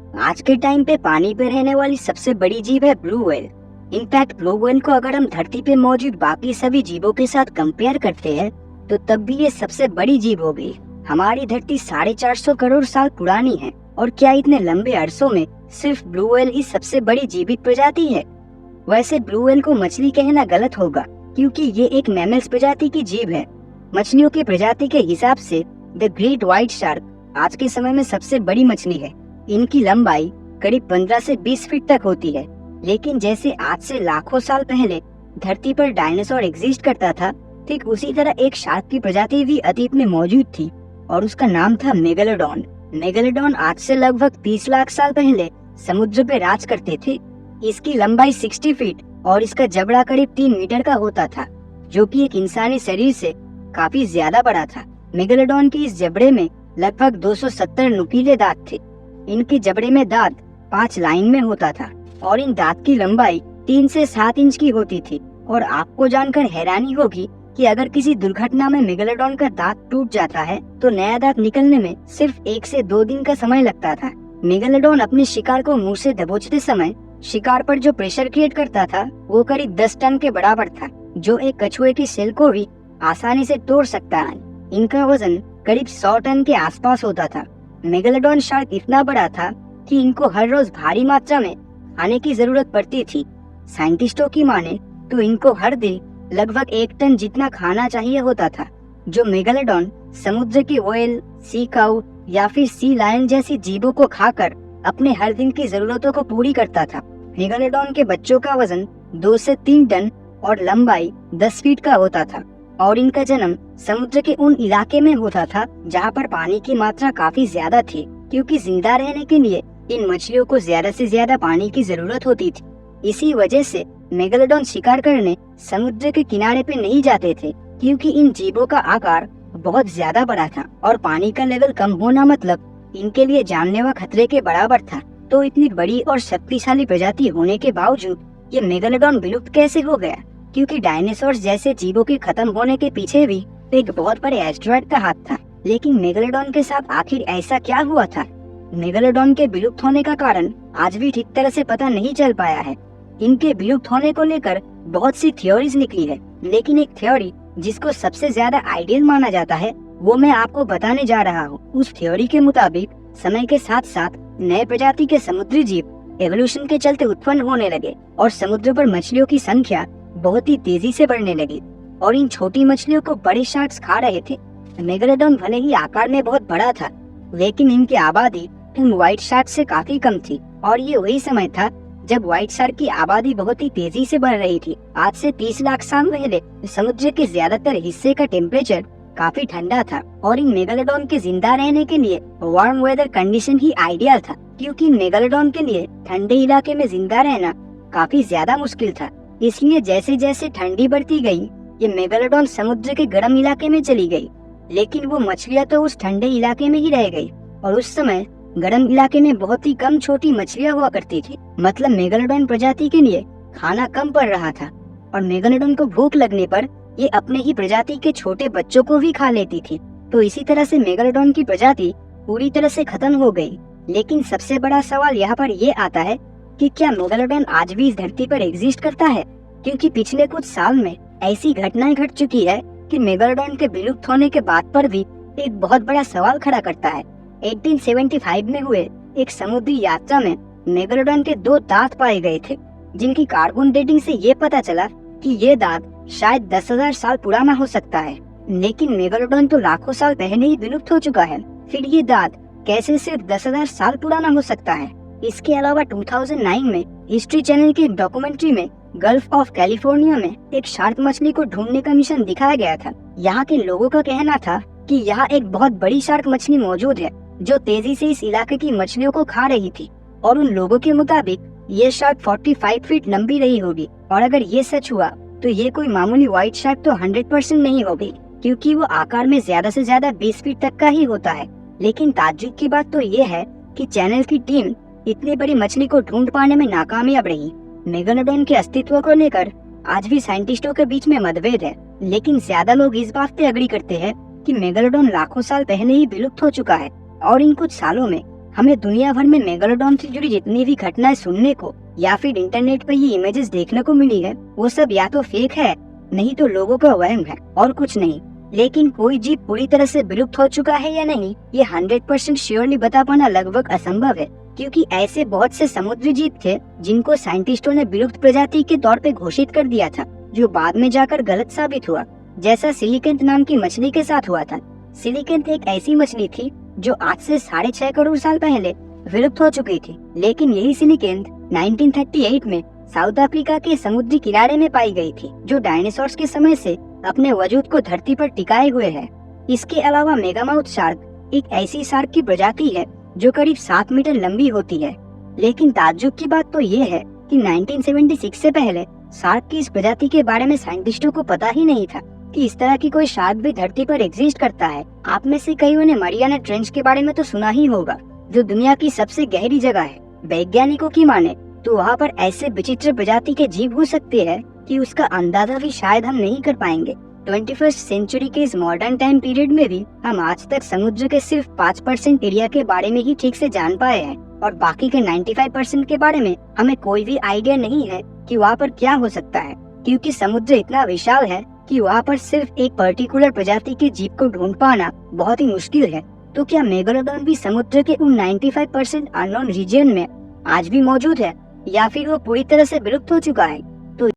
आज के टाइम पे पानी पे रहने वाली सबसे बड़ी जीव है blue whale. In fact blue whale को अगर हम धरती पे मौजूद बाकी सभी जीवों के साथ कंपेयर करते हैं तो तब भी ये सबसे बड़ी जीव होगी। हमारी धरती 450 करोड़ साल पुरानी है और क्या इतने लंबे अरसों में सिर्फ ब्लू व्हेल ही सबसे बड़ी जीवित प्रजाति है? वैसे ब्लू व्हेल को मछली कहना गलत होगा क्योंकि ये एक मैमल्स प्रजाति की जीव है। मछलियों की प्रजाति के हिसाब से द ग्रेट व्हाइट शार्क आज के समय में सबसे बड़ी मछली है। इनकी लंबाई करीब 15 से 20 फीट तक होती है। लेकिन जैसे आज से लाखों साल पहले धरती पर डायनासोर एग्जिस्ट करता था, ठीक उसी तरह एक शार्क की प्रजाति भी अतीत में मौजूद थी और उसका नाम था मेगालोडॉन। मेगालोडॉन आज से लगभग 30 लाख साल पहले समुद्र पे राज करते थे। इसकी लंबाई 60 फीट और इसका जबड़ा करीब 3 मीटर का होता था, जो कि एक इंसानी शरीर से काफी ज्यादा बड़ा था। मेगालोडॉन के इस जबड़े में लगभग 270 नुकीले दांत थे। इनके जबड़े में दांत 5 लाइन में होता था और इन दांत की लंबाई 3 से 7 इंच की होती थी। और आपको जानकर हैरानी होगी कि अगर किसी दुर्घटना में मेगालोडॉन का दांत टूट जाता है तो नया दांत निकलने में सिर्फ 1 से 2 दिन का समय लगता था। मेगालोडॉन अपने शिकार को मुंह से दबोचते समय शिकार पर जो प्रेशर क्रिएट करता था वो करीब 10 टन के बराबर था, जो एक कछुए की सेल को भी आसानी से तोड़ सकता है। इनका वजन करीब 100 टन के आसपास होता था। मेगालोडॉन शार्क इतना बड़ा था कि इनको हर रोज भारी मात्रा में खाने की जरूरत पड़ती थी। साइंटिस्टों की माने तो इनको हर दिन लगभग 1 टन जितना खाना चाहिए होता था, जो मेगालोडॉन समुद्र की व्हेल, सी काऊ या फिर सी लायन जैसी जीवों को खाकर अपने हर दिन की जरूरतों को पूरी करता था। मेगालोडॉन के बच्चों का वजन 2 से 3 टन और लंबाई 10 फीट का होता था और इनका जन्म समुद्र के उन इलाके में होता था जहाँ पर पानी की मात्रा काफी ज्यादा थी, क्योंकि जिंदा रहने के लिए इन मछलियों को ज्यादा से ज्यादा पानी की जरूरत होती थी। इसी वजह से मेगालोडॉन शिकार करने समुद्र के किनारे पे नहीं जाते थे, क्योंकि इन जीवों का आकार बहुत ज्यादा बड़ा था और पानी का लेवल कम होना मतलब इनके लिए जानलेवा खतरे के बराबर था। तो इतनी बड़ी और शक्तिशाली प्रजाति होने के बावजूद ये मेगालोडॉन विलुप्त कैसे हो गया? क्योंकि डायनासोर जैसे जीवों के खत्म होने के पीछे भी एक बहुत बड़े एस्टेरॉयड का हाथ था। लेकिन मेगालोडॉन के साथ आखिर ऐसा क्या हुआ था? मेगालोडॉन के विलुप्त होने का कारण आज भी ठीक तरह से पता नहीं चल पाया है। इनके विलुप्त होने को लेकर बहुत सी थ्योरीज निकली है, लेकिन एक थ्योरी जिसको सबसे ज्यादा आइडियल माना जाता है वो मैं आपको बताने जा रहा हूँ। उस थ्योरी के मुताबिक समय के साथ साथ नए प्रजाति के समुद्री जीव एवोल्यूशन के चलते उत्पन्न होने लगे और समुद्र पर मछलियों की संख्या बहुत ही तेजी से बढ़ने लगी और इन छोटी मछलियों को बड़े शार्क्स खा रहे थे। मेगालोडॉन भले ही आकार में बहुत बड़ा था, लेकिन इनकी आबादी इन व्हाइट शार्क से काफी कम थी और ये वही समय था जब व्हाइट शार्क की आबादी बहुत ही तेजी से बढ़ रही थी। आज से 30 लाख साल पहले समुद्र के ज्यादातर हिस्से का टेम्परेचर काफी ठंडा था और इन मेगालोडॉन के जिंदा रहने के लिए वार्म वेदर कंडीशन ही आइडियल था, क्योंकि मेगालोडॉन के लिए ठंडे इलाके में जिंदा रहना काफी ज्यादा मुश्किल था। इसलिए जैसे जैसे ठंडी बढ़ती गई, ये मेगालोडॉन समुद्र के गर्म इलाके में चली गई, लेकिन वो मछलियाँ तो उस ठंडे इलाके में ही रह गई और उस समय गर्म इलाके में बहुत ही कम छोटी मछलियाँ हुआ करती थी। मतलब मेगालोडॉन प्रजाति के लिए खाना कम पड़ रहा था और मेगालोडॉन को भूख लगने पर ये अपने ही प्रजाति के छोटे बच्चों को भी खा लेती थी। तो इसी तरह से मेगालोडॉन की प्रजाति पूरी तरह से खत्म हो गई। लेकिन सबसे बड़ा सवाल यहाँ पर ये आता है कि क्या मेगालोडॉन आज भी इस धरती पर एग्जिस्ट करता है? क्योंकि पिछले कुछ साल में ऐसी घटनाएं घट चुकी है कि मेगालोडॉन के विलुप्त होने के बाद पर भी एक बहुत बड़ा सवाल खड़ा करता है। 1875 में हुए एक समुद्री यात्रा में मेगालोडॉन के 2 दांत पाए गए थे, जिनकी कार्बन डेटिंग से ये पता चला कि ये दांत शायद 10,000 साल पुराना हो सकता है। लेकिन मेगालोडॉन तो लाखों साल पहले ही विलुप्त हो चुका है, फिर ये दांत कैसे सिर्फ 10,000 साल पुराना हो सकता है? इसके अलावा 2009 में हिस्ट्री चैनल की एक डॉक्यूमेंट्री में गल्फ ऑफ कैलिफोर्निया में एक शार्क मछली को ढूंढने का मिशन दिखाया गया था। यहाँ के लोगों का कहना था कि यहाँ एक बहुत बड़ी शार्क मछली मौजूद है जो तेजी से इस इलाके की मछलियों को खा रही थी और उन लोगों के मुताबिक ये शार्क 45 फीट लंबी रही होगी। और अगर ये सच हुआ तो ये कोई मामूली व्हाइट शार्क तो 100% नहीं होगी, क्योंकि वो आकार में ज्यादा से ज्यादा 20 फीट तक का ही होता है। लेकिन ताज्जुब की बात तो ये है कि चैनल की टीम इतनी बड़ी मछली को ढूंढ पाने में नाकामयाब रही। मेगालोडॉन के अस्तित्व को लेकर आज भी साइंटिस्टों के बीच में मतभेद है, लेकिन ज्यादा लोग इस बात पे अग्री करते हैं कि मेगालोडॉन लाखों साल पहले ही विलुप्त हो चुका है और इन कुछ सालों में हमें दुनिया भर में मेगालोडॉन से जुड़ी जितनी भी घटनाएं सुनने को या फिर इंटरनेट पर ये इमेजेस देखने को मिली है, वो सब या तो फेक है, नहीं तो लोगों का वहम है और कुछ नहीं। लेकिन कोई जीव पूरी तरह से विलुप्त हो चुका है या नहीं, ये 100% श्योरली बता पाना लगभग असंभव है, क्योंकि ऐसे बहुत से समुद्री जीव थे जिनको साइंटिस्टों ने विलुप्त प्रजाति के तौर पे घोषित कर दिया था, जो बाद में जाकर गलत साबित हुआ, जैसा सिलिकेंथ नाम की मछली के साथ हुआ था। सिलिकेंथ एक ऐसी मछली थी जो आज से 6.5 करोड़ साल पहले विलुप्त हो चुकी थी, लेकिन यही सिलिकेंथ 1938 में साउथ अफ्रीका के समुद्री किनारे में पाई गई थी, जो डायनासोर्स के समय से अपने वजूद को धरती पर टिकाए हुए है। इसके अलावा मेगामाउथ शार्क एक ऐसी शार्क की प्रजाति है जो करीब 7 मीटर लंबी होती है। लेकिन ताज्जुब की बात तो ये है कि 1976 से पहले शार्क की इस प्रजाति के बारे में साइंटिस्टों को पता ही नहीं था कि इस तरह की कोई शार्क भी धरती पर एग्जिस्ट करता है। आप में से कईयों ने मरियाना ट्रेंच के बारे में तो सुना ही होगा, जो दुनिया की सबसे गहरी जगह है। वैज्ञानिकों की माने तो वहाँ पर ऐसे विचित्र प्रजाति के जीव हो सकते हैं कि उसका अंदाजा भी शायद हम नहीं कर पाएंगे। 21st सेंचुरी के इस मॉडर्न टाइम पीरियड में भी हम आज तक समुद्र के सिर्फ 5% एरिया के बारे में ही ठीक से जान पाए हैं, और बाकी के 95% के बारे में हमें कोई भी आइडिया नहीं है कि वहाँ पर क्या हो सकता है, क्योंकि समुद्र इतना विशाल है कि वहाँ पर सिर्फ एक पर्टिकुलर प्रजाति के जीव को ढूंढ पाना बहुत ही मुश्किल है। तो क्या मेगालोडॉन भी समुद्र के उन 95% अननोन रीजन में आज भी मौजूद है, या फिर वो पूरी तरह से विलुप्त हो चुका है?